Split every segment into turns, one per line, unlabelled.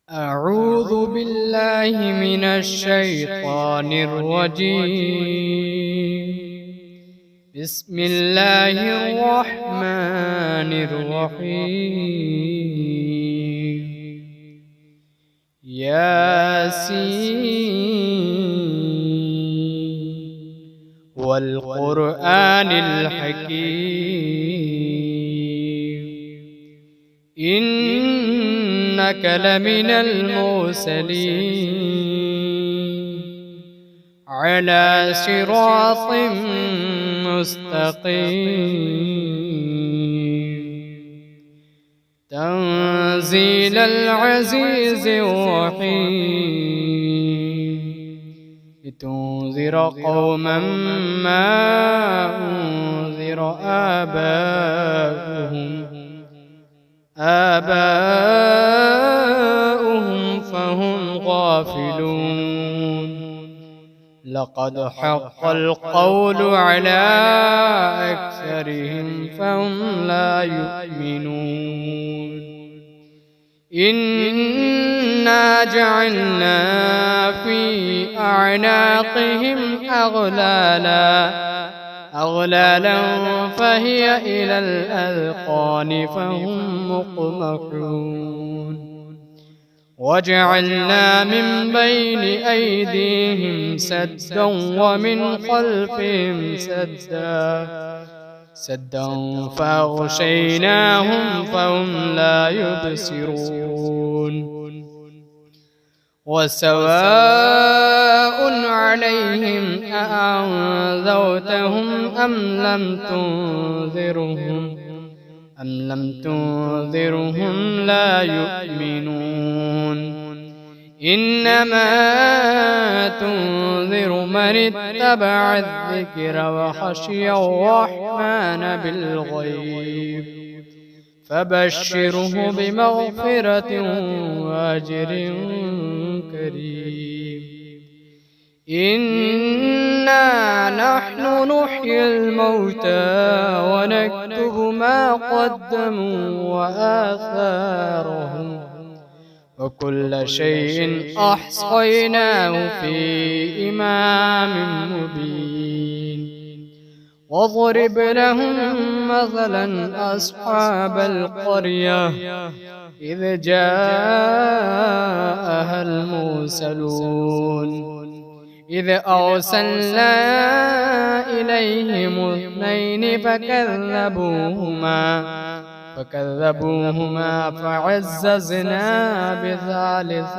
أعوذ بالله من الشيطان الرجيم. بسم الله الرحمن الرحيم. ياسين والقرآن الحكيم إنك لمن المرسلين على صراط مستقيم تنزيل العزيز الرحيم لتنذر قوما ما أنذر آباؤهم فهم غافلون. لقد حق القول على أكثرهم فهم لا يؤمنون. إنا جعلنا في أعناقهم أغلالا فهي إلى الأذقان فهم مقمحون. وجعلنا من بين أيديهم سدا ومن خلفهم سدا فأغشيناهم فهم لا يبصرون. وسواء عليهم أأنذرتهم أم لم تنذرهم لا يؤمنون. إنما تنذر من اتبع الذكر وخشي الرحمن بالغيب فبشره بمغفرة وأجر كريم. إنا نحن نحيي الموتى ونكتب ما قدموا وآثارهم وكل شيء أحصيناه في إمام مبين. واضرب لهم مثلا أصحاب القرية إذ جاءها المرسلون إذ أرسلنا إليهم اثنين فكذبوهما فعززنا بثالث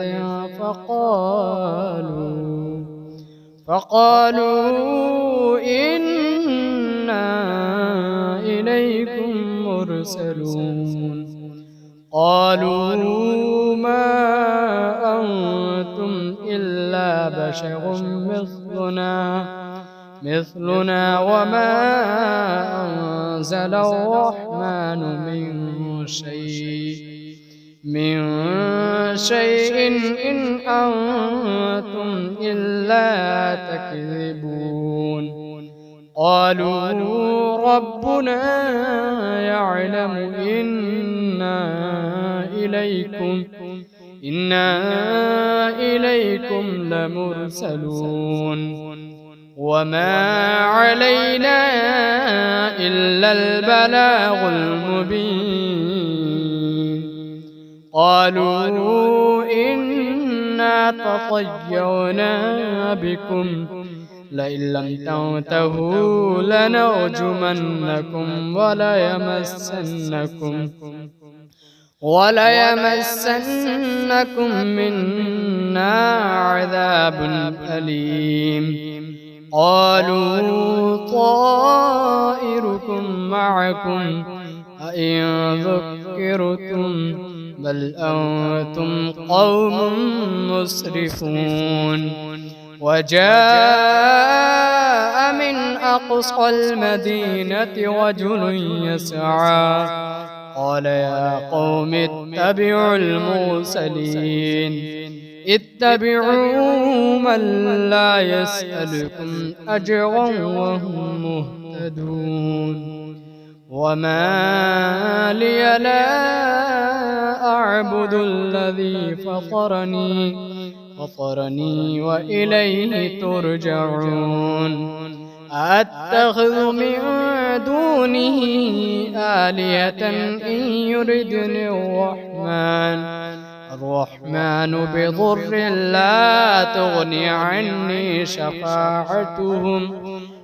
فقالوا إنا إليكم مرسلون. قالوا ما أنتم إلا بشر مثلنا وما أنزل الرحمن من شيء إن أنتم إلا تكذبون. قالوا ربنا يعلم إنا إليكم لمرسلون وما علينا إلا البلاغ المبين. قالوا إنا تطيرنا بكم لئن لم تنتهوا لنرجمنكم وليمسنكم منا عذاب أليم. قالوا طائركم معكم أئن ذكرتم بل أنتم قوم مسرفون. وجاء من أقصى المدينة رجل يسعى قال يا قوم اتبعوا المرسلين اتبعوا من لا يسألكم أجرا وهم مهتدون. وما لي لا أعبد الذي فطرني وإليه ترجعون أتخذ من دونه آلهة إن يردني الرحمن بضر لا تغني عني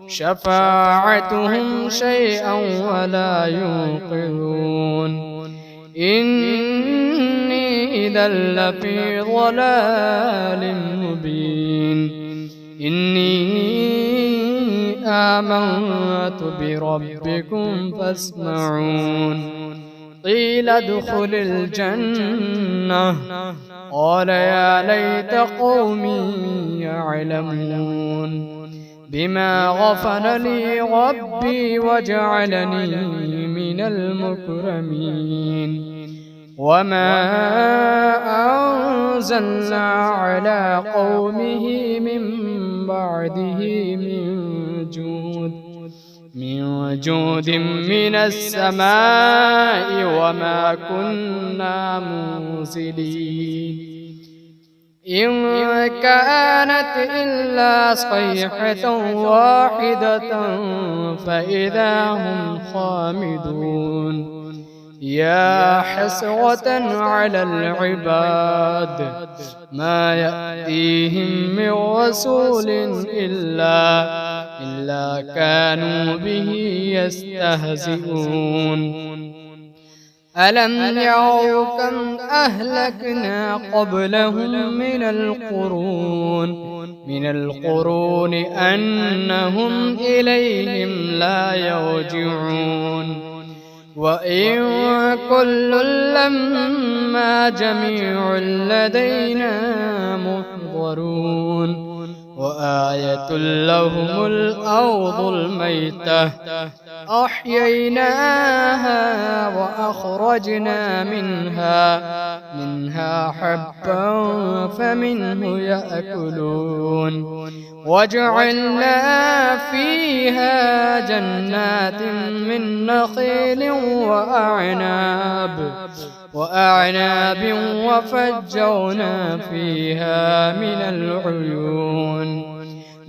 شفاعتهم شيئا ولا ينقذون إني إذا لفي ضلال مبين إني آمنت بربكم فاسمعون قيل ادخل الجنة قال يا ليت قومي يعلمون بما غفر لي ربي وجعلني من المكرمين وما أنزلنا على قومه من بعده من جود من السماء وما كنا منزلين إن كانت إلا صيحة واحدة فإذا هم خامدون يا حسرة على العباد ما يأتيهم من رسول إلا كانوا به يستهزئون ألم يروا كم أهلكنا قبلهم من القرون أنهم إليهم لا يرجعون وإن كل لما جميع لدينا محضرون وآية لهم الأرض الميتة أحييناها وأخرجنا منها حبا فمنه يأكلون وجعلنا فيها جنات من نخيل وأعناب وفجرنا فيها من العيون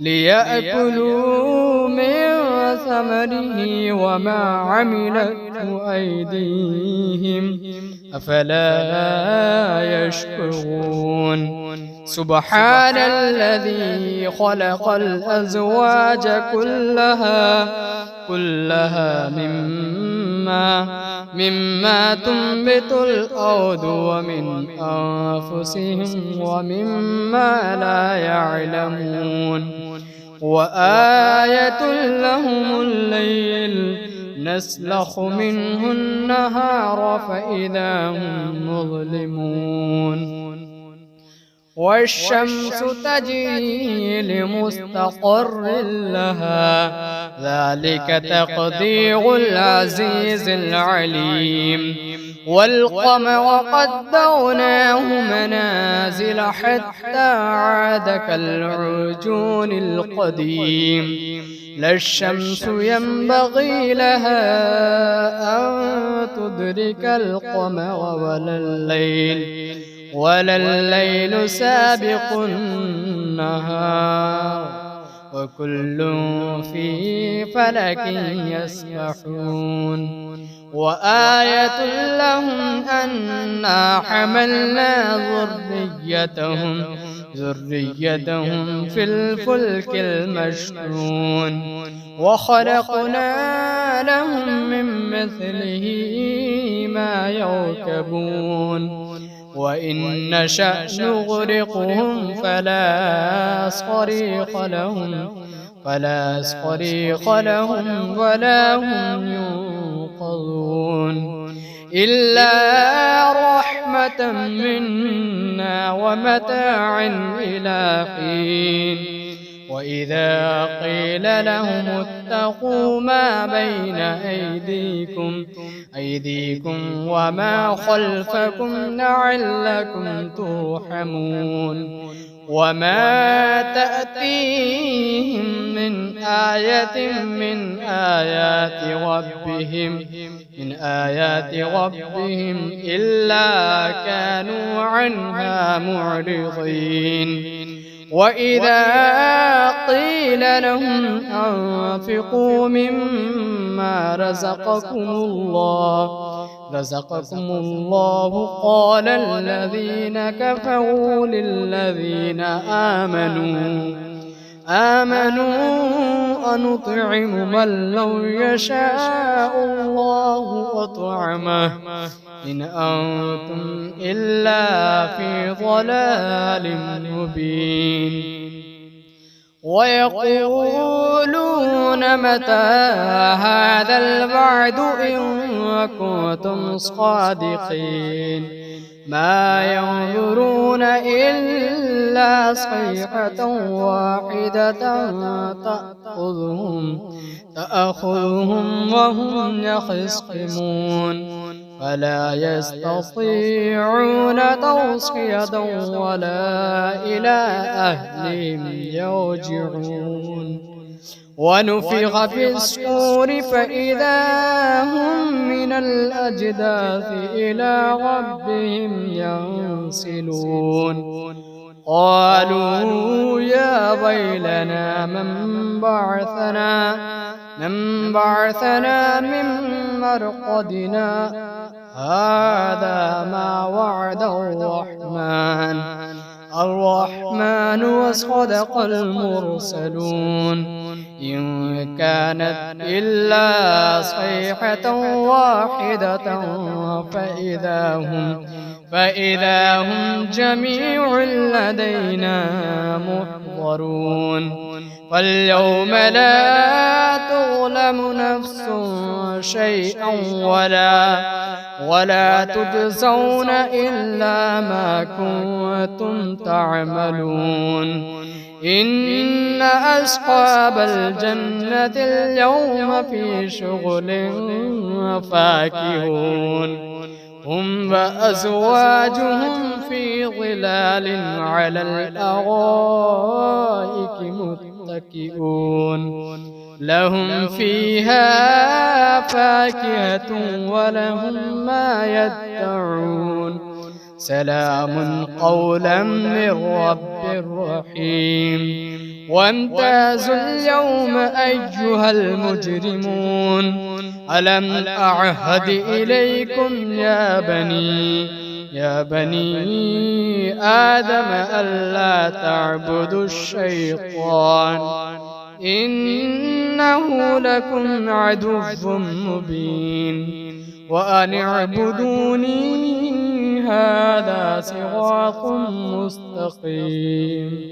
ليأكلوا من ثمره وما عملته أيديهم أفلا يشكرون سبحان الذي خلق الأزواج كلها مما تنبت الأرض ومن أنفسهم ومما لا يعلمون وآية لهم الليل نسلخ منه النهار فإذا هم مظلمون والشمس تجري لمستقر لها ذلك تقدير العزيز العليم والقمر قدرناه منازل حتى عاد كالعرجون القديم لا الشمس ينبغي لها أن تدرك القمر ولا الليل سابق النهار وكل في فلك يسبحون وآية لهم أنا حملنا ذريتهم في الفلك المشحون وخلقنا لهم من مثله ما يركبون وإن نشأ نغرقهم فلا صريخ لهم ولا هم ينقذون إلا رحمة منا ومتاعا إلى حين وإذا قيل لهم اتقوا ما بين أيديكم وما خلفكم لعلكم ترحمون وما تأتيهم من آية من آيات ربهم إلا كانوا عنها معرضين. وإذا قيل لهم أنفقوا مما رزقكم الله قال الذين كفروا للذين آمنوا أنطعم من لو يشاء الله أطعمه إن أنتم إلا في ضلال مبين. ويقولون متى هذا الوعد إن كنتم صادقين ما ينظرون إلا صيحة واحدة تأخذهم وهم يخصمون فلا يستطيعون توصية ولا إلى أهلهم يرجعون. ونفخ في الصور فإذا هم من الأجداث إلى ربهم ينسلون. قالوا يا ويلنا من بعثنا من مرقدنا هذا ما وعد الرحمن وصدق المرسلون إن كانت إلا صيحة واحدة فإذا هم جميع لدينا محضرون. فاليوم لا تظلم نفس شيئا ولا تجزون إلا ما كنتم تعملون. إن أصحاب الجنة اليوم في شغل فاكهون هم وأزواجهم في ظلال على الأرائك متكئون لهم فيها فاكهة ولهم ما يدعون سلام قولا من رب رحيم. وامتازوا اليوم أيها المجرمون ألم أعهد إليكم يا بني آدم ألا تعبدوا الشيطان إنه لكم عدو مبين وأن اعبدوني هذا صراط مستقيم.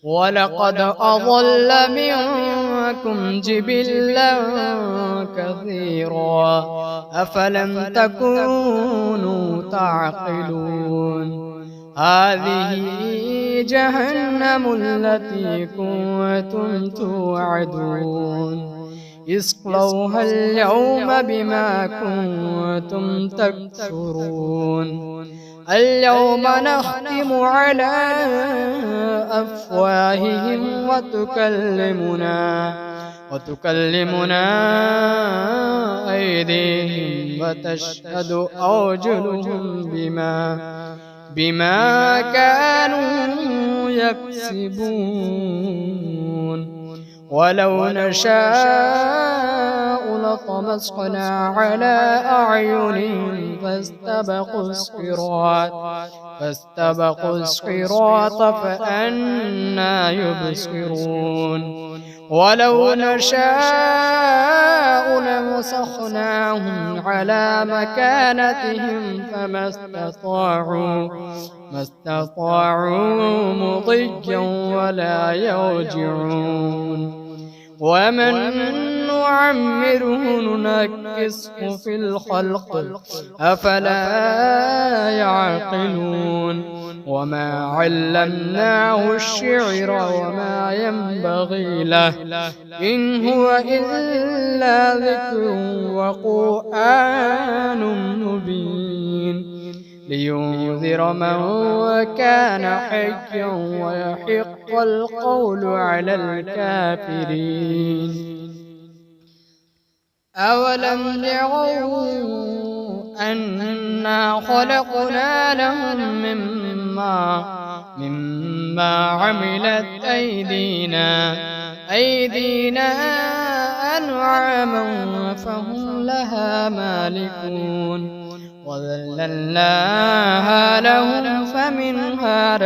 ولقد أضل منكم جبلا كثيرا أفلم تكونوا تعقلون. هذه جهنم التي كنتم توعدون اصلوها اليوم بما كنتم تكفرون. اليوم نختم على أفواههم وتكلمنا أيديهم وتشهد أرجلهم بما كانوا يكسبون. ولو نشاء لطمسنا على أعينهم فاستبقوا الصراط فأنى يبصرون. ولو نشاء لمسخناهم على مكانتهم فما استطاعوا مضيا ولا يرجعون. ومن نعمره ننكسه في الخلق أفلا يعقلون. وما علمناه الشعر وما ينبغي له إن هو إلا ذكر وقرآن مبين. لينذر من كان حيا ويحق القول على الكافرين. أولم يروا أنا خلقنا لهم مما عملت أيدينا أنعاما فهم لها مالكون وذللناها لهم فمنها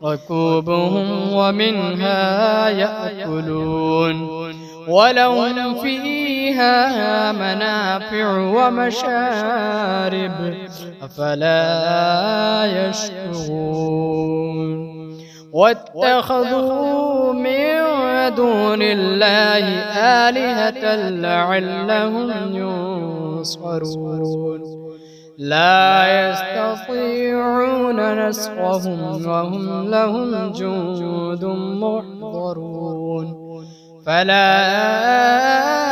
ركوبهم ومنها يأكلون ولهم فيها منافع ومشارب أفلا يشكرون. واتخذوا من دون الله آلهة لعلهم ينصرون لا يستطيعون نصرهم وهم لهم جند محضرون. فلا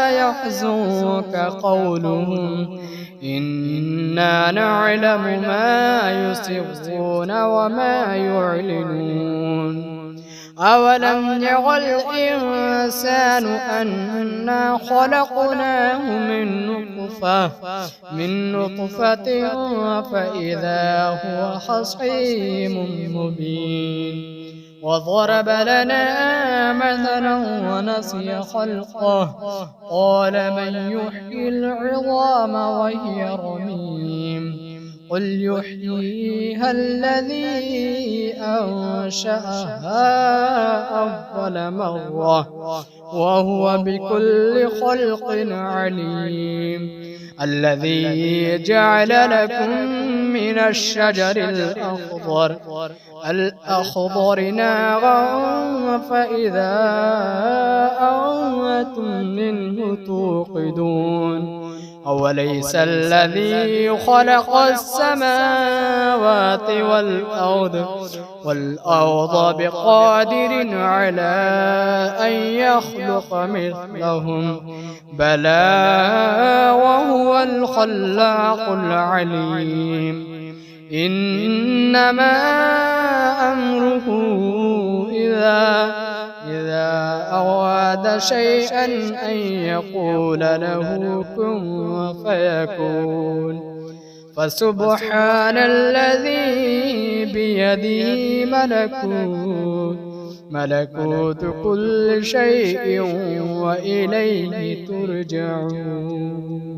يحزنك قولهم إنا نعلم ما يسرون وما يعلنون. أولم ير الإنسان أنا خلقناه من نطفة فإذا هو خصيم مبين. وضرب لنا مثلا ونسي خلقه قال من يحيي العظام وهي رميم قل يحييها الذي أنشأها أول مرة وهو بكل خلق عليم. الذي جعل لكم من الشجر الأخضر نارا فإذا أنتم منه توقدون. أوليس الذي خلق السماوات والأرض بقادر على أن يخلق مثلهم بلى وهو الخلاق العليم. إنما أمره إذا أراد شيئا أن يقول له كن فيكون. فسبحان الذي بيده ملكوت كل شيء وإليه ترجعون.